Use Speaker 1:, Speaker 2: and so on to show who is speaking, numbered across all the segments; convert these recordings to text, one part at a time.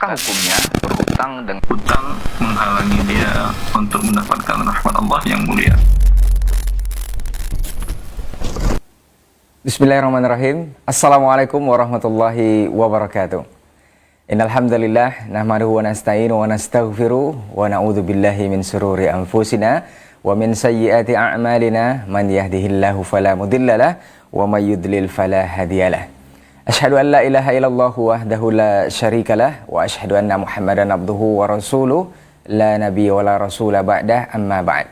Speaker 1: Apakah hukumnya berhutang dengan hutang menghalangi dia untuk mendapatkan rahmat Allah yang mulia?
Speaker 2: Bismillahirrahmanirrahim. Assalamualaikum warahmatullahi wabarakatuh. Innal hamdalillah nahmaduhu wa nasta'inu wa nastaghfiruh wa na'udzu billahi min shururi anfusina wa min sayyiati a'malina man yahdihillahu fala mudhillalah wa may yudlil fala hadiyalah. Asyhadu an la ilaha illallah wahdahu la syarikalah wa asyhadu anna Muhammadan abduhu wa rasuluh la nabiyya wa la rasula ba'dah amma ba'd.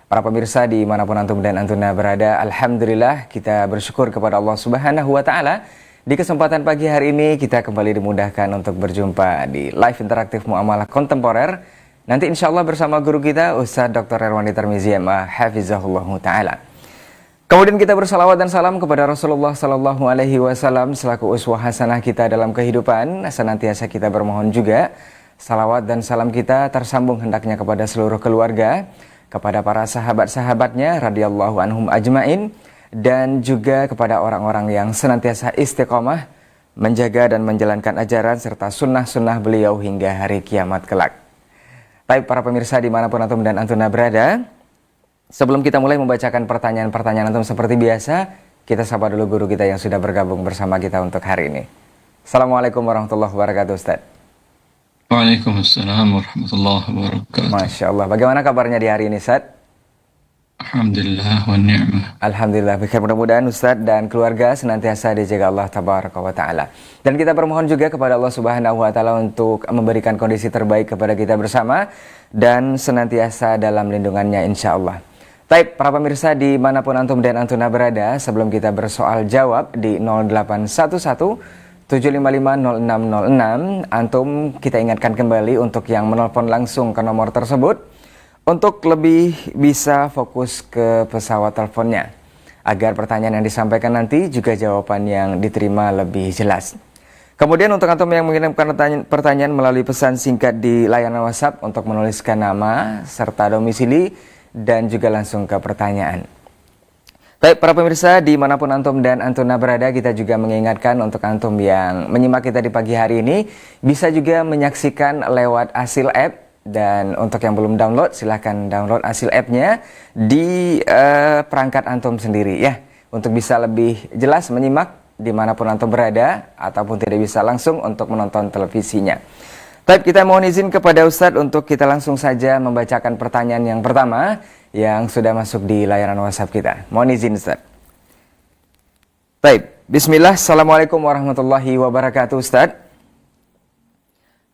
Speaker 2: Para pemirsa dimanapun antum dan antuna berada, alhamdulillah kita bersyukur kepada Allah Subhanahu wa taala. Di kesempatan pagi hari ini kita kembali dimudahkan untuk berjumpa di live interaktif Muamalah Kontemporer. Nanti insya Allah bersama guru kita Ustaz Dr. Herwandi Tarmizi MA Hafizahullah Ta'ala. Kemudian kita bersalawat dan salam kepada Rasulullah Sallallahu Alaihi Wasallam selaku uswah hasanah kita dalam kehidupan. Senantiasa kita bermohon juga salawat dan salam kita tersambung hendaknya kepada seluruh keluarga, kepada para sahabat-sahabatnya radhiyallahu anhum ajmain, dan juga kepada orang-orang yang senantiasa istiqomah menjaga dan menjalankan ajaran serta sunnah-sunnah beliau hingga hari kiamat kelak. Baik para pemirsa dimanapun antum dan antuna berada, sebelum kita mulai membacakan pertanyaan-pertanyaan antum seperti biasa, kita sapa dulu guru kita yang sudah bergabung bersama kita untuk hari ini. Assalamualaikum warahmatullahi wabarakatuh, Ustaz.
Speaker 1: Waalaikumsalam warahmatullahi wabarakatuh.
Speaker 2: Masya Allah. Bagaimana kabarnya di hari ini, Ustaz?
Speaker 1: Alhamdulillah wa ni'mah.
Speaker 2: Alhamdulillah. Mudah-mudahan Ustaz dan keluarga senantiasa dijaga Allah Tabaraka wa Ta'ala. Dan kita bermohon juga kepada Allah Subhanahu wa Ta'ala untuk memberikan kondisi terbaik kepada kita bersama dan senantiasa dalam lindungannya insya Allah. Baik, para pemirsa dimanapun antum dan antuna berada, sebelum kita bersoal jawab di 0811 755 0606, antum kita ingatkan kembali untuk yang menelpon langsung ke nomor tersebut untuk lebih bisa fokus ke pesawat teleponnya, agar pertanyaan yang disampaikan nanti juga jawaban yang diterima lebih jelas. Kemudian untuk antum yang mengirimkan pertanyaan melalui pesan singkat di layanan WhatsApp untuk menuliskan nama serta domisili dan juga langsung ke pertanyaan. Baik para pemirsa dimanapun antum dan antuna berada, kita juga mengingatkan untuk antum yang menyimak kita di pagi hari ini bisa juga menyaksikan lewat Asil App. Dan untuk yang belum download, silahkan download Asil App-nya di perangkat antum sendiri ya, untuk bisa lebih jelas menyimak dimanapun antum berada ataupun tidak bisa langsung untuk menonton televisinya. Baik, kita mohon izin kepada Ustadz untuk kita langsung saja membacakan pertanyaan yang pertama yang sudah masuk di layanan WhatsApp kita. Mohon izin Ustadz. Baik, bismillah. Assalamualaikum warahmatullahi wabarakatuh Ustadz.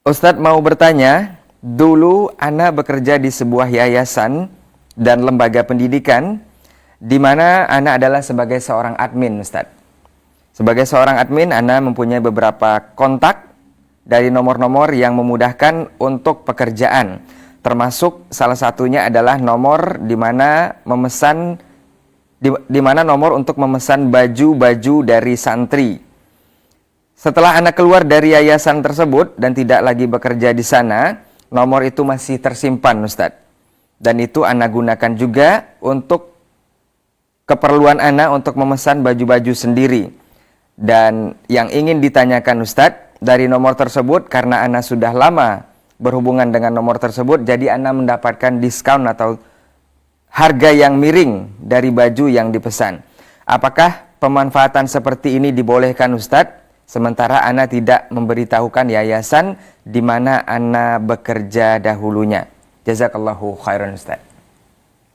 Speaker 2: Ustadz mau bertanya, dulu ana bekerja di sebuah yayasan dan lembaga pendidikan di mana ana adalah sebagai seorang admin Ustadz. Sebagai seorang admin, ana mempunyai beberapa kontak dari nomor-nomor yang memudahkan untuk pekerjaan, termasuk salah satunya adalah nomor di mana nomor untuk memesan baju-baju dari santri. Setelah anak keluar dari yayasan tersebut dan tidak lagi bekerja di sana, nomor itu masih tersimpan Ustadz. Dan itu anak gunakan juga untuk keperluan anak untuk memesan baju-baju sendiri. Dan yang ingin ditanyakan Ustadz, dari nomor tersebut, karena Ana sudah lama berhubungan dengan nomor tersebut, jadi Ana mendapatkan diskon atau harga yang miring dari baju yang dipesan. Apakah pemanfaatan seperti ini dibolehkan Ustadz? Sementara Ana tidak memberitahukan yayasan di mana Ana bekerja dahulunya. Jazakallahu khairan Ustadz.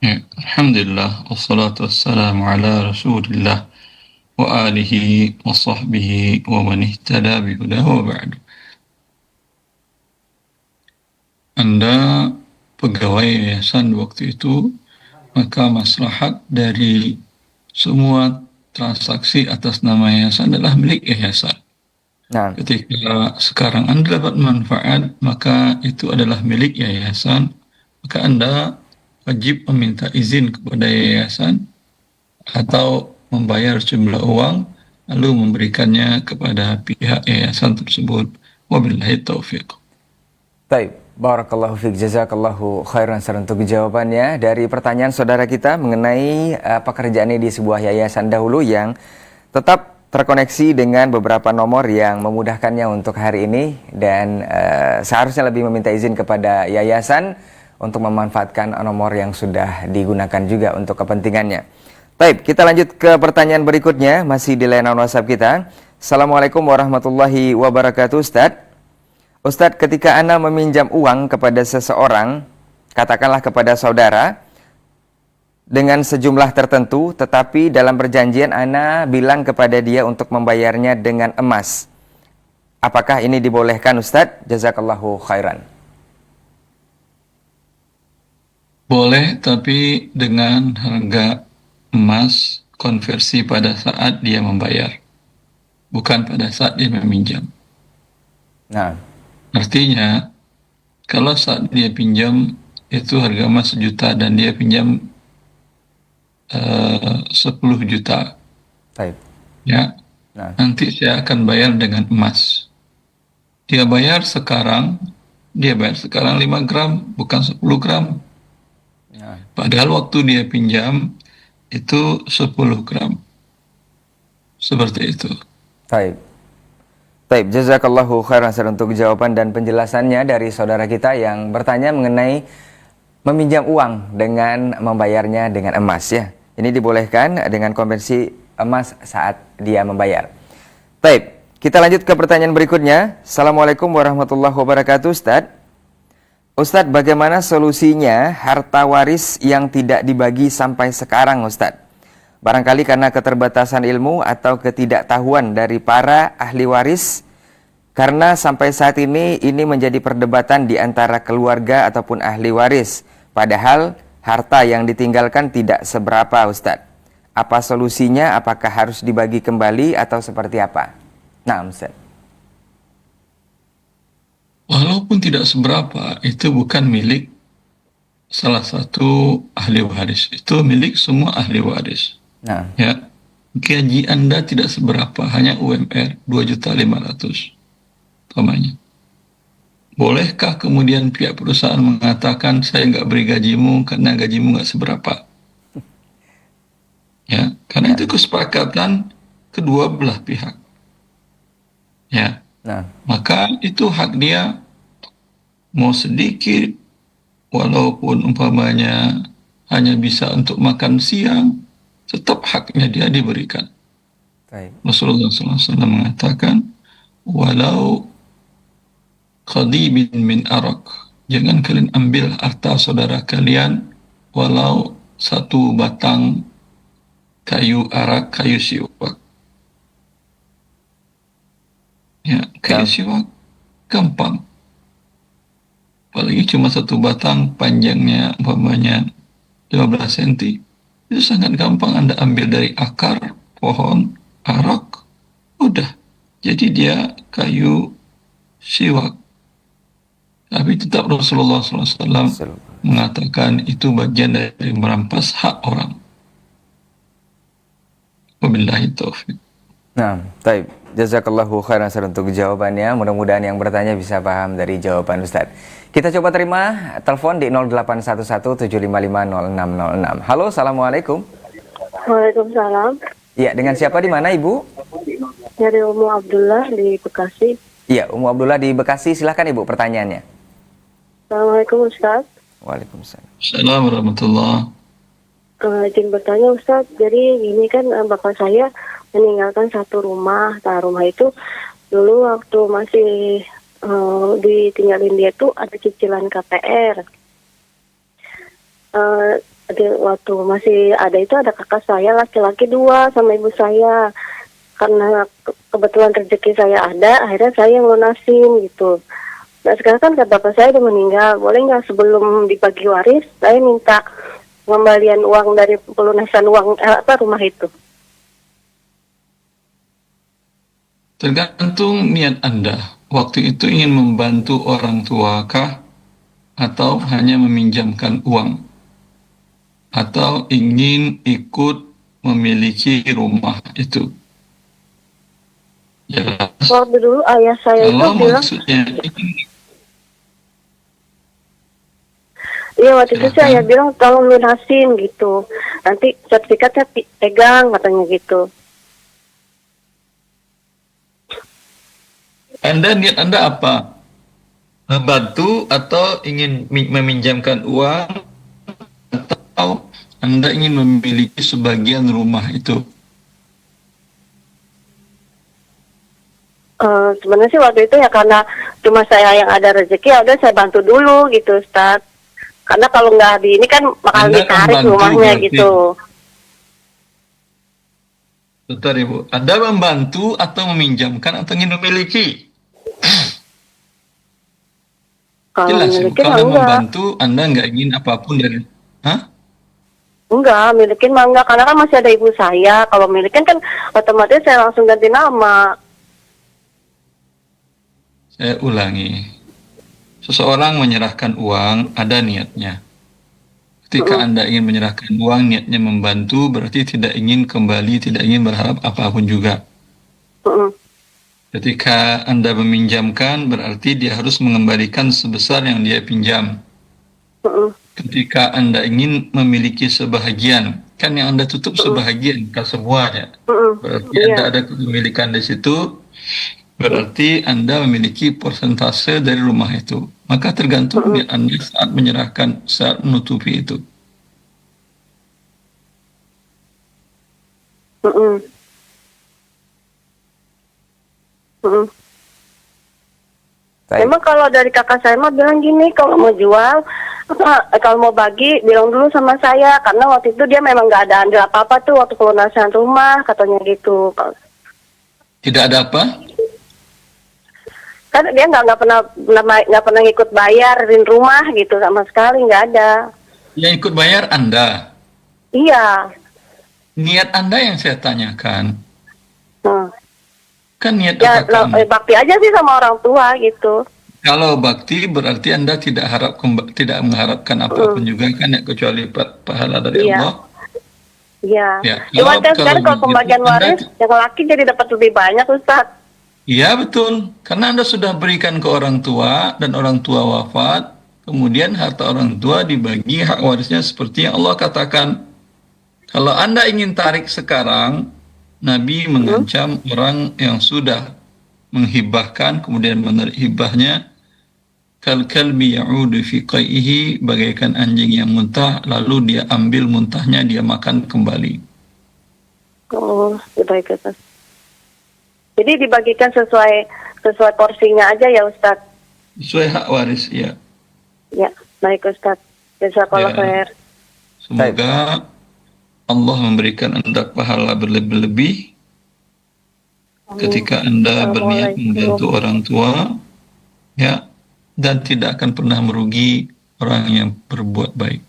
Speaker 1: Ya, alhamdulillah, wassalatu wassalamu ala rasulillah wa alihi wa sahbihi wa man ihtada bihudahu wa ba'du. Anda pegawai yayasan waktu itu, maka maslahat dari semua transaksi atas nama yayasan adalah milik yayasan.
Speaker 2: Nah,
Speaker 1: Ketika sekarang Anda dapat manfaat, maka itu adalah milik yayasan, maka Anda wajib meminta izin kepada yayasan atau membayar jumlah uang lalu memberikannya kepada pihak yayasan tersebut. Wabillahi taufiq.
Speaker 2: baik. Barakallahu fiik, jazakallahu khairan untuk jawabannya dari pertanyaan saudara kita mengenai pekerjaannya di sebuah yayasan dahulu yang tetap terkoneksi dengan beberapa nomor yang memudahkannya untuk hari ini dan seharusnya lebih meminta izin kepada yayasan untuk memanfaatkan nomor yang sudah digunakan juga untuk kepentingannya. Baik, kita lanjut ke pertanyaan berikutnya, masih di layanan WhatsApp kita. Assalamualaikum warahmatullahi wabarakatuh, Ustadz. Ustadz, ketika Ana meminjam uang kepada seseorang, katakanlah kepada saudara, dengan sejumlah tertentu, tetapi dalam perjanjian Ana bilang kepada dia untuk membayarnya dengan emas. Apakah ini dibolehkan, Ustadz? Jazakallahu khairan.
Speaker 1: Boleh, tapi dengan harga emas konversi pada saat dia membayar, bukan pada saat dia meminjam.
Speaker 2: Nah,
Speaker 1: Artinya, kalau saat dia pinjam itu harga emas 1 juta dan dia pinjam 10 juta,
Speaker 2: baik.
Speaker 1: ya,
Speaker 2: Nah,
Speaker 1: nanti saya akan bayar dengan emas. Dia bayar sekarang 5 gram, bukan 10 gram.
Speaker 2: nah,
Speaker 1: Padahal waktu dia pinjam itu 10 gram. Seperti itu.
Speaker 2: baik. Baik, jazakallahu khairan Ustaz untuk jawaban dan penjelasannya dari saudara kita yang bertanya mengenai meminjam uang dengan membayarnya dengan emas ya. Ini dibolehkan dengan konversi emas saat dia membayar. Baik, kita lanjut ke pertanyaan berikutnya. Assalamualaikum warahmatullahi wabarakatuh, Ustadz. Ustadz, bagaimana solusinya harta waris yang tidak dibagi sampai sekarang, Ustadz? Barangkali karena keterbatasan ilmu atau ketidaktahuan dari para ahli waris, karena sampai saat ini menjadi perdebatan di antara keluarga ataupun ahli waris. Padahal harta yang ditinggalkan tidak seberapa, Ustadz. Apa solusinya? Apakah harus dibagi kembali atau seperti apa? Nah, Ustadz.
Speaker 1: Walaupun tidak seberapa, itu bukan milik salah satu ahli waris. Itu milik semua ahli waris.
Speaker 2: Nah,
Speaker 1: Ya, gaji Anda tidak seberapa, hanya UMR 2.500.000 umpamanya. Bolehkah kemudian pihak perusahaan mengatakan saya nggak beri gajimu karena gajimu nggak seberapa? Ya, karena itu kesepakatan kedua belah pihak. Ya,
Speaker 2: nah,
Speaker 1: maka itu hak dia, mau sedikit, walaupun umpamanya hanya bisa untuk makan siang, tetap haknya dia diberikan.
Speaker 2: baik.
Speaker 1: Rasulullah SAW mengatakan, walau qadibin min arak, jangan kalian ambil harta saudara kalian walau 1 batang kayu arak, kayu siwak. Ya, kayu siwak gampang. Apalagi cuma 1 batang, panjangnya umpamanya 15 cm. Itu sangat gampang Anda ambil dari akar pohon arak, udah. Jadi dia kayu siwak. Tapi tetap Rasulullah SAW mengatakan itu bagian dari merampas hak orang. Wabillahi taufiq.
Speaker 2: Nah, baik. Jazakallahu khairan Ustaz untuk jawabannya. Mudah-mudahan yang bertanya bisa paham dari jawaban Ustaz. Kita coba terima telepon di 081175500606. Halo, Assalamualaikum.
Speaker 3: Waalaikumsalam.
Speaker 2: Iya, dengan siapa di mana, Ibu?
Speaker 3: Dari Ummu Abdullah di Bekasi.
Speaker 2: Iya, Ummu Abdullah di Bekasi. Silakan Ibu pertanyaannya.
Speaker 3: Assalamualaikum Ustaz.
Speaker 2: Waalaikumsalam.
Speaker 1: Assalamualaikum warahmatullahi.
Speaker 3: Izin bertanya Ustaz, jadi ini kan bapak saya meninggalkan 1 rumah. Nah, rumah itu dulu waktu masih ditinggalin dia tuh ada cicilan KPR. Waktu masih ada itu ada kakak saya laki-laki 2 sama ibu saya. Karena kebetulan rezeki saya ada, akhirnya saya yang lunasin gitu. Nah sekarang kan kata bapak saya udah meninggal, boleh nggak sebelum dibagi waris saya minta pengembalian uang dari pelunasan uang rumah itu?
Speaker 1: Tergantung niat Anda. Waktu itu ingin membantu orang tua kah? Atau hanya meminjamkan uang? Atau ingin ikut memiliki rumah itu? Jelas.
Speaker 3: Waktu dulu ayah saya itu
Speaker 1: Kalau
Speaker 3: bilang,
Speaker 1: maksudnya
Speaker 3: iya waktu itu sih
Speaker 1: silakan.
Speaker 3: ayah bilang tolong lunasin gitu. Nanti sertifikatnya pegang katanya gitu.
Speaker 1: Niat Anda apa? Membantu atau ingin meminjamkan uang atau Anda ingin memiliki sebagian rumah itu?
Speaker 3: Sebenarnya sih waktu itu ya karena cuma saya yang ada rezeki, ya udah saya bantu dulu gitu, Ustaz. Karena kalau nggak di ini kan bakal
Speaker 1: Anda
Speaker 3: ditarik
Speaker 1: membantu
Speaker 3: rumahnya
Speaker 1: berarti.
Speaker 3: gitu.
Speaker 1: Bentar Ibu, Anda membantu atau meminjamkan atau ingin memiliki?
Speaker 3: Kalau
Speaker 1: Jelas Ibu,
Speaker 3: milikin mah
Speaker 1: kalau
Speaker 3: enggak.
Speaker 1: membantu Anda nggak ingin apapun dari... Hah?
Speaker 3: Enggak, milikin mah enggak. Karena kan masih ada ibu saya. Kalau milikin kan otomatis saya langsung ganti nama.
Speaker 1: Saya ulangi. Seseorang menyerahkan uang, ada niatnya. Ketika Anda ingin menyerahkan uang, niatnya membantu, berarti tidak ingin kembali, tidak ingin berharap apapun juga.
Speaker 3: Mm-mm.
Speaker 1: Ketika Anda meminjamkan, berarti dia harus mengembalikan sebesar yang dia pinjam.
Speaker 3: Mm-mm.
Speaker 1: Ketika Anda ingin memiliki sebahagian, kan yang Anda tutup sebahagian, bukan semuanya.
Speaker 3: Mm-mm.
Speaker 1: Berarti
Speaker 3: Iya.
Speaker 1: Anda ada kepemilikan di situ, berarti Anda memiliki persentase dari rumah itu. Maka tergantung niat Anda saat menyerahkan, saat menutupi itu.
Speaker 3: Mm-mm. Mm-mm.
Speaker 2: Baik.
Speaker 3: Memang kalau dari kakak saya mah bilang gini, kalau mau jual, kalau mau bagi, bilang dulu sama saya. Karena waktu itu dia memang nggak ada andil apa-apa tuh waktu pelunasan rumah, katanya gitu.
Speaker 1: Tidak ada apa?
Speaker 3: Kan dia nggak pernah ngikut bayarin rumah gitu sama sekali, nggak ada.
Speaker 1: Yang ikut bayar Anda.
Speaker 3: Iya.
Speaker 1: Niat Anda yang saya tanyakan.
Speaker 3: Hmm.
Speaker 1: Kan niat
Speaker 3: Ya
Speaker 1: kakak kamu.
Speaker 3: bakti aja sih sama orang tua gitu.
Speaker 1: Kalau bakti berarti Anda tidak tidak mengharapkan apapun juga kan ya, kecuali pahala dari
Speaker 3: Iya.
Speaker 1: Allah.
Speaker 3: Iya.
Speaker 1: Ya,
Speaker 3: Cuma kan sekarang kalau
Speaker 1: begitu,
Speaker 3: pembagian
Speaker 1: Anda-
Speaker 3: waris yang laki jadi dapat lebih banyak, Ustaz.
Speaker 1: Iya betul, karena Anda sudah berikan ke orang tua dan orang tua wafat, kemudian harta orang tua dibagi hak warisnya seperti yang Allah katakan. Kalau Anda ingin tarik sekarang, Nabi mengancam orang yang sudah menghibahkan kemudian menarik hibahnya, kal kalbi ya'udu fi qaihi, bagaikan anjing yang muntah lalu dia ambil muntahnya dia makan kembali.
Speaker 3: Oh, baik, Ustaz. Jadi dibagikan sesuai porsinya aja ya, Ustaz.
Speaker 1: Sesuai hak waris ya.
Speaker 3: Ya, baik, Ustaz. Jazakallah
Speaker 1: Ya.
Speaker 3: khair.
Speaker 1: Semoga Allah memberikan Anda pahala berlebih-lebih ketika Anda berniat membantu orang tua, ya, dan tidak akan pernah merugi orang yang berbuat baik.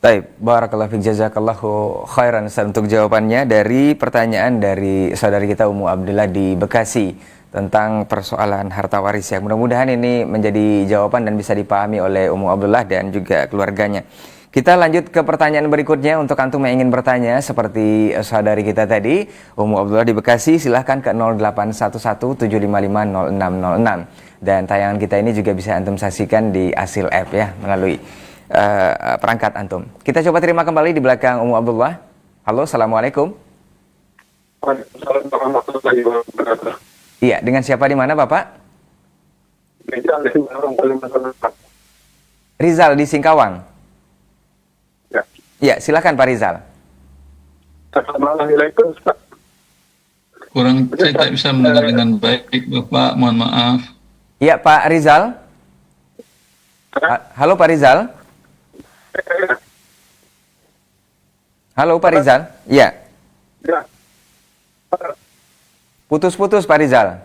Speaker 2: Baik, barakallahu fiik, jazakallahu khairan Ustaz untuk jawabannya dari pertanyaan dari saudari kita Ummu Abdullah di Bekasi tentang persoalan harta waris ya. Mudah-mudahan ini menjadi jawaban dan bisa dipahami oleh Ummu Abdullah dan juga keluarganya. Kita lanjut ke pertanyaan berikutnya untuk antum yang ingin bertanya seperti saudari kita tadi, Ummu Abdullah di Bekasi, silahkan ke 081175500606. Dan tayangan kita ini juga bisa antum saksikan di Asil App ya, melalui perangkat antum. Kita coba terima kembali di belakang Ummu Abdullah. Halo, assalamualaikum.
Speaker 4: Waalaikumsalam warahmatullahi wabarakatuh.
Speaker 2: Iya, dengan siapa di mana Bapak? Rizal di Singkawang.
Speaker 4: Ya.
Speaker 2: Iya, silakan Pak Rizal.
Speaker 4: Assalamualaikum, Ustaz.
Speaker 1: Saya tak bisa mendengar dengan baik, Bapak. Mohon maaf.
Speaker 2: Iya, Pak Rizal. Halo Pak Rizal. Halo Pak Rizal. Iya.
Speaker 4: Ya.
Speaker 2: Putus-putus Pak Rizal.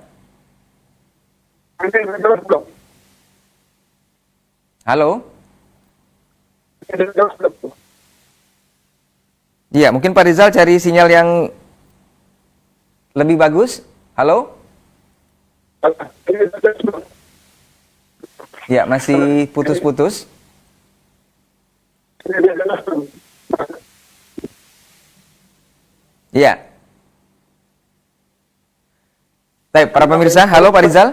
Speaker 4: Ini jelas belum?
Speaker 2: Halo.
Speaker 4: Ini jelas belum?
Speaker 2: Iya, mungkin Pak Rizal cari sinyal yang lebih bagus. Halo.
Speaker 4: Ini jelas belum?
Speaker 2: Iya, masih putus-putus.
Speaker 4: Ini jelas belum?
Speaker 2: Iya. Baik, para pemirsa, halo Pak Rizal.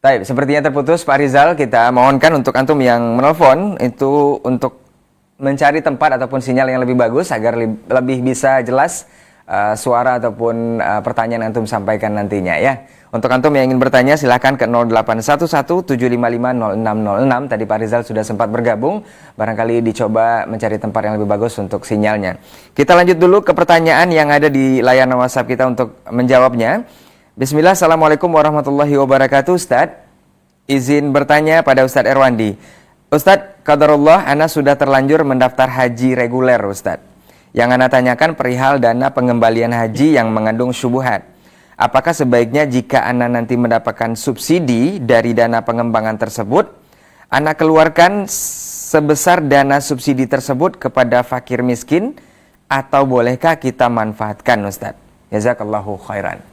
Speaker 2: Baik, sepertinya terputus Pak Rizal. Kita mohonkan untuk antum yang menelpon itu untuk mencari tempat ataupun sinyal yang lebih bagus agar lebih bisa jelas suara ataupun pertanyaan antum sampaikan nantinya ya. Untuk antum yang ingin bertanya silahkan ke 0811-755-0606. Tadi Pak Rizal sudah sempat bergabung, barangkali dicoba mencari tempat yang lebih bagus untuk sinyalnya. Kita lanjut dulu ke pertanyaan yang ada di layanan WhatsApp kita untuk menjawabnya. Bismillah, Assalamualaikum warahmatullahi wabarakatuh. Ustadz, izin bertanya pada Ustadz Erwandi. Ustadz, qadarullah, ana sudah terlanjur mendaftar haji reguler Ustadz. Yang ana tanyakan perihal dana pengembalian haji yang mengandung syubhat. Apakah sebaiknya jika ana nanti mendapatkan subsidi dari dana pengembangan tersebut, ana keluarkan sebesar dana subsidi tersebut kepada fakir miskin, atau bolehkah kita manfaatkan Ustadz? Jazakallahu khairan.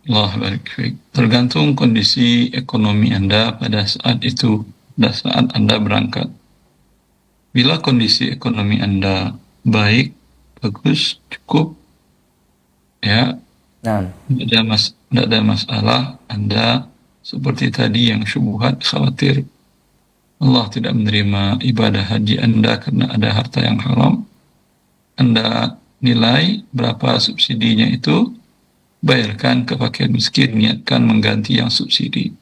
Speaker 1: Allah barik fiik. Tergantung kondisi ekonomi Anda pada saat itu, pada saat Anda berangkat. Bila kondisi ekonomi Anda baik, bagus, cukup, ya, tidak ada masalah. Anda seperti tadi yang syubhat, khawatir Allah tidak menerima ibadah haji Anda karena ada harta yang haram. Anda nilai berapa subsidinya itu, bayarkan ke fakir miskin, niatkan mengganti yang subsidi.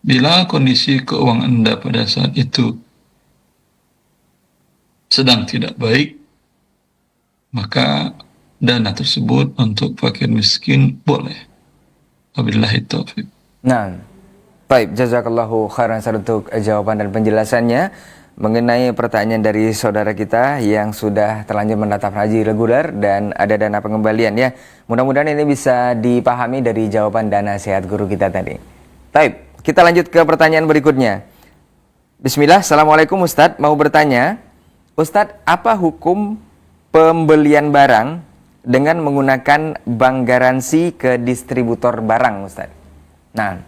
Speaker 1: Bila kondisi keuangan Anda pada saat itu sedang tidak baik, maka dana tersebut untuk fakir miskin boleh. Wabillahi taufiq.
Speaker 2: Nah, baik, jazakallahu khairan untuk jawaban dan penjelasannya mengenai pertanyaan dari saudara kita yang sudah terlanjur mendaftar haji reguler dan ada dana pengembalian ya. Mudah-mudahan ini bisa dipahami dari jawaban dan nasihat guru kita tadi. Baik, kita lanjut ke pertanyaan berikutnya. Bismillah, Assalamualaikum Ustadz, mau bertanya, Ustadz, apa hukum pembelian barang dengan menggunakan bank garansi ke distributor barang Ustadz? Nah,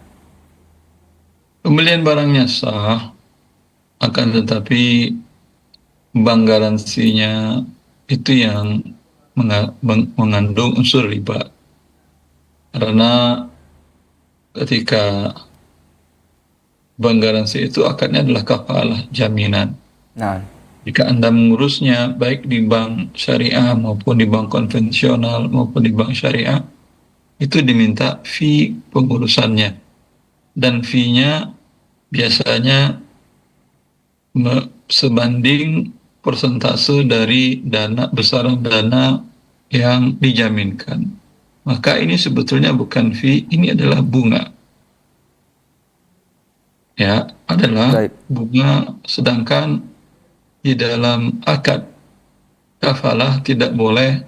Speaker 1: pembelian barangnya sah, akan tetapi bank garansinya itu yang mengandung unsur riba. Karena ketika bank garansi itu akadnya adalah kafalah, jaminan.
Speaker 2: nah,
Speaker 1: Jika Anda mengurusnya baik di bank syariah maupun di bank konvensional maupun di bank syariah, itu diminta fee pengurusannya. Dan fee-nya biasanya sebanding persentase dari besaran dana yang dijaminkan. Maka ini sebetulnya bukan fee, ini adalah bunga. Ya, adalah bunga, sedangkan di dalam akad kafalah tidak boleh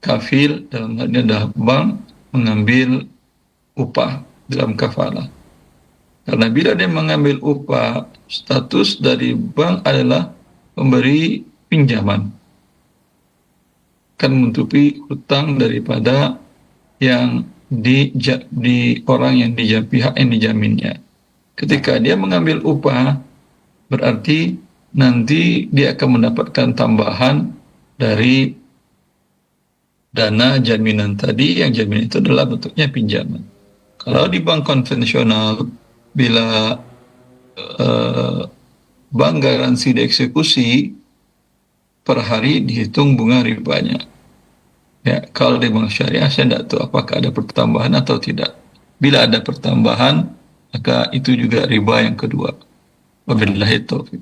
Speaker 1: kafil, dalam hal ini adalah bank, mengambil upah dalam kafalah. Karena bila dia mengambil upah, status dari bank adalah pemberi pinjaman, akan menutupi hutang daripada yang di orang yang pihak yang dijaminnya. Ketika dia mengambil upah, berarti nanti dia akan mendapatkan tambahan dari dana jaminan tadi, yang jaminan itu adalah bentuknya pinjaman. Kalau di bank konvensional, bila bank garansi dieksekusi, per hari dihitung bunga ribanya. Ya, kalau di bank syariah saya tidak tahu apakah ada pertambahan atau tidak. Bila ada pertambahan, maka itu juga riba yang kedua. Wabillahi taufiq.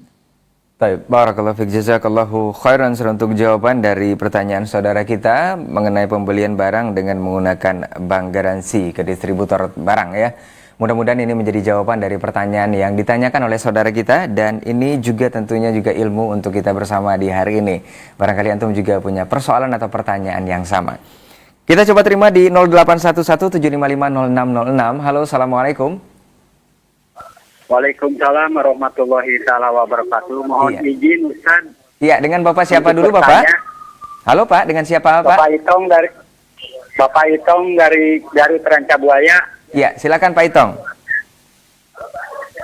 Speaker 2: baik, barakallahu fiik, jazakallahu khairan untuk jawaban dari pertanyaan saudara kita mengenai pembelian barang dengan menggunakan bank garansi ke distributor barang ya. Mudah-mudahan ini menjadi jawaban dari pertanyaan yang ditanyakan oleh saudara kita, dan ini juga tentunya juga ilmu untuk kita bersama di hari ini. Barangkali antum juga punya persoalan atau pertanyaan yang sama. Kita coba terima di 0811-755-0606. Halo, Assalamualaikum.
Speaker 5: Waalaikumsalam warahmatullahi wabarakatuh. Mohon izin Ustaz.
Speaker 2: Iya, dengan Bapak siapa dulu Bapak? Halo Pak, dengan siapa Pak?
Speaker 5: Bapak Itong dari Terancabuaya.
Speaker 2: Iya, silakan Pak Itong.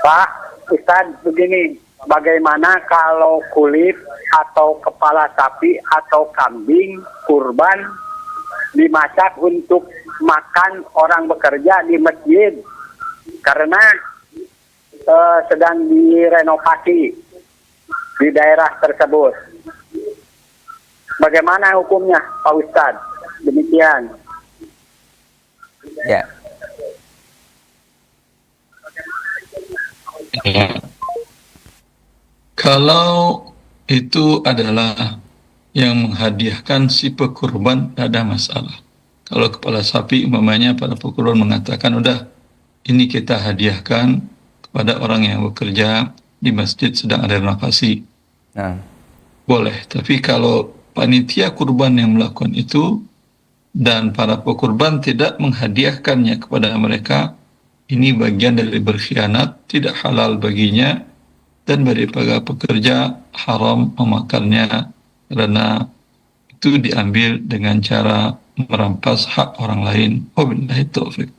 Speaker 5: Pak Ustaz, begini, bagaimana kalau kulit atau kepala sapi atau kambing kurban dimasak untuk makan orang bekerja di masjid karena sedang direnovasi di daerah tersebut. Bagaimana hukumnya, Pak Ustadz? Demikian.
Speaker 2: Ya.
Speaker 1: Ya. Kalau itu adalah yang menghadiahkan si pekurban, tidak ada masalah. Kalau kepala sapi umpamanya pada pekurban mengatakan, udah ini kita hadiahkan kepada orang yang bekerja di masjid sedang ada renovasi.
Speaker 2: Nah,
Speaker 1: Boleh, tapi kalau panitia kurban yang melakukan itu dan para pekurban tidak menghadiahkannya kepada mereka, ini bagian dari berkhianat, tidak halal baginya, dan bagi para pekerja haram memakannya karena itu diambil dengan cara merampas hak orang lain. Wabillahi taufik.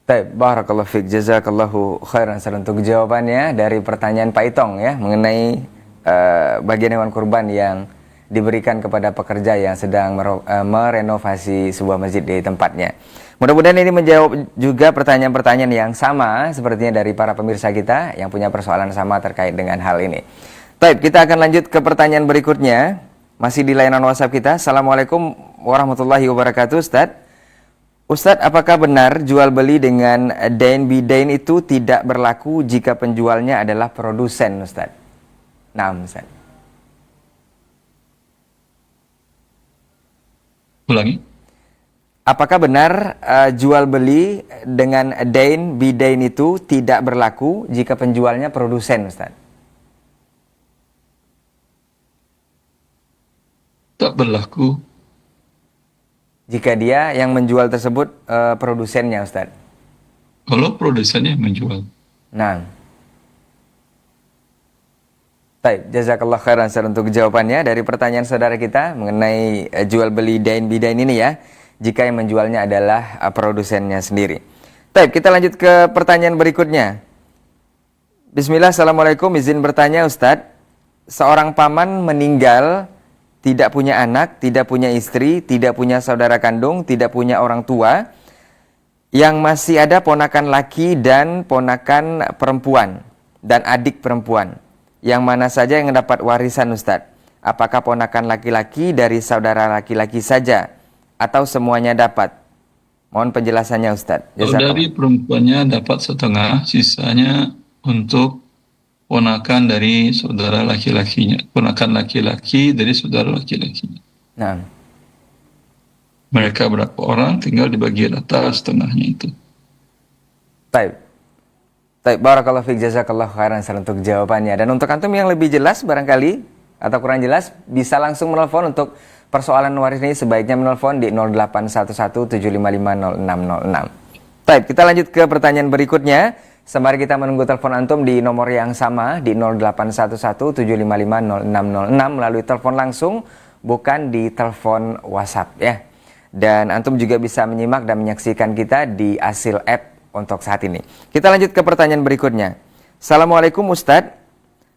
Speaker 2: baik, barakallahu fiik, jazakallahu khairan Ustaz untuk jawabannya dari pertanyaan Pak Itong ya mengenai bagian hewan kurban yang diberikan kepada pekerja yang sedang merenovasi sebuah masjid di tempatnya. Mudah-mudahan ini menjawab juga pertanyaan-pertanyaan yang sama sepertinya dari para pemirsa kita yang punya persoalan sama terkait dengan hal ini. Baik, kita akan lanjut ke pertanyaan berikutnya. Masih di layanan WhatsApp kita. Assalamualaikum warahmatullahi wabarakatuh, Ustadz. Ustadz, apakah benar jual beli dengan dain bidain itu tidak berlaku jika penjualnya adalah produsen, Ustadz? Nah, Ustadz.
Speaker 1: Ulangi.
Speaker 2: Apakah benar jual beli dengan dain bidain itu tidak berlaku jika penjualnya produsen, Ustadz?
Speaker 1: Tak berlaku.
Speaker 2: Jika dia yang menjual tersebut produsennya, Ustadz.
Speaker 1: Kalau produsennya menjual.
Speaker 2: Nah. Baik, jazakallah khairan Ustaz untuk jawabannya dari pertanyaan saudara kita mengenai jual beli dain bidain ini ya. Jika yang menjualnya adalah produsennya sendiri. Baik, kita lanjut ke pertanyaan berikutnya. Bismillah, assalamualaikum, izin bertanya Ustadz. Seorang paman meninggal, tidak punya anak, tidak punya istri, tidak punya saudara kandung, tidak punya orang tua. Yang masih ada ponakan laki dan ponakan perempuan dan adik perempuan. Yang mana saja yang mendapat warisan, Ustadz? Apakah ponakan laki-laki dari saudara laki-laki saja atau semuanya dapat? Mohon penjelasannya, Ustadz.
Speaker 1: Kalau dari perempuannya dapat setengah, sisanya untuk ponakan dari saudara laki-lakinya. Ponakan laki-laki dari saudara laki-lakinya.
Speaker 2: Nah.
Speaker 1: Mereka berapa orang, tinggal dibagi rata setengahnya itu.
Speaker 2: Baik. Baik, barakallahu fiik, jazakallahu khairan untuk jawabannya. Dan untuk antum yang lebih jelas barangkali atau kurang jelas bisa langsung menelpon untuk persoalan waris ini, sebaiknya menelpon di 081175500606. Baik, kita lanjut ke pertanyaan berikutnya. Sembari kita menunggu telepon antum di nomor yang sama di 081175500606 melalui telepon langsung, bukan di telepon WhatsApp ya. Dan antum juga bisa menyimak dan menyaksikan kita di Asil App untuk saat ini. Kita lanjut ke pertanyaan berikutnya. Assalamualaikum Ustadz.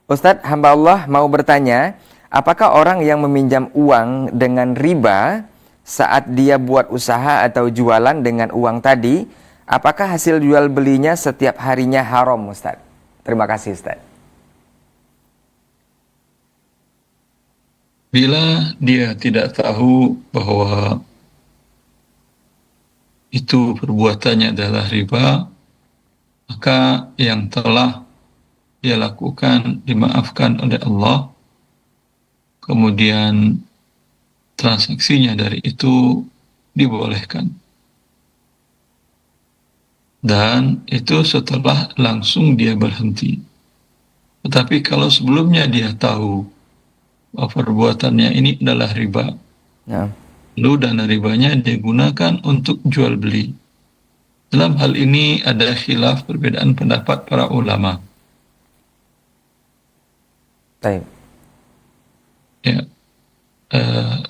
Speaker 2: Ustadz, hamba Allah mau bertanya, apakah orang yang meminjam uang dengan riba saat dia buat usaha atau jualan dengan uang tadi, apakah hasil jual belinya setiap harinya haram, Ustadz? Terima kasih, Ustadz.
Speaker 1: Bila dia tidak tahu bahwa itu perbuatannya adalah riba, maka yang telah dia lakukan dimaafkan oleh Allah, kemudian transaksinya dari itu dibolehkan. Dan itu setelah langsung dia berhenti. Tetapi kalau sebelumnya dia tahu bahwa perbuatannya ini adalah riba, lalu dana ribanya digunakan untuk jual beli. Dalam hal ini ada khilaf, perbedaan pendapat para ulama.
Speaker 2: Baik.
Speaker 1: Ya.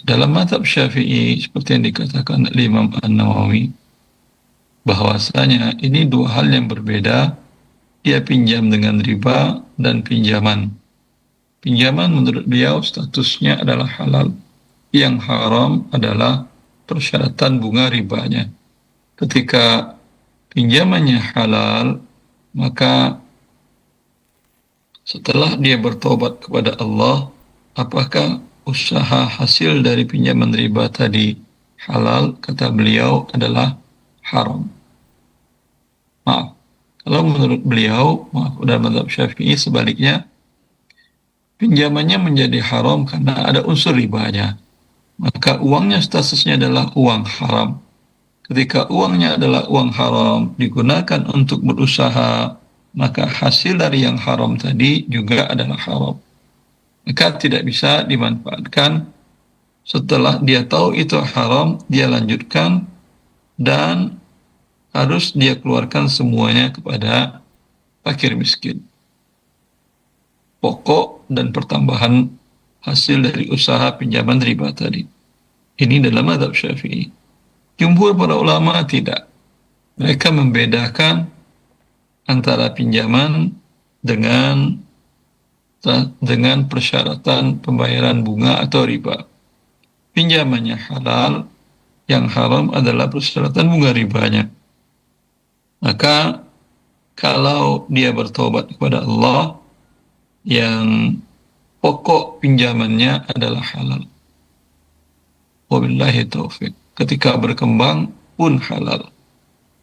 Speaker 1: Dalam mazhab Syafi'i seperti yang dikatakan oleh Imam An-Nawawi, bahwasanya ini dua hal yang berbeda. Dia pinjam dengan riba dan pinjaman. Pinjaman menurut beliau statusnya adalah halal. Yang haram adalah persyaratan bunga ribanya. Ketika pinjamannya halal, maka setelah dia bertobat kepada Allah, apakah usaha hasil dari pinjaman riba tadi halal, kata beliau adalah haram. Maaf, kalau menurut beliau, maaf, dalam mazhab Syafi'i sebaliknya, pinjamannya menjadi haram karena ada unsur ribanya. Maka uangnya statusnya adalah uang haram. Ketika uangnya adalah uang haram, digunakan untuk berusaha, maka hasil dari yang haram tadi juga adalah haram. Maka tidak bisa dimanfaatkan setelah dia tahu itu haram, dia lanjutkan dan harus dia keluarkan semuanya kepada fakir miskin. Pokok dan pertambahan hasil dari usaha pinjaman riba tadi. Ini dalam mazhab Syafi'i. Jumhur para ulama tidak. Mereka membedakan antara pinjaman dengan persyaratan pembayaran bunga atau riba. Pinjamannya halal, yang haram adalah persyaratan bunga ribanya. Maka kalau dia bertobat kepada Allah, yang pokok pinjamannya adalah halal. Wabillahi taufik. Ketika berkembang pun halal.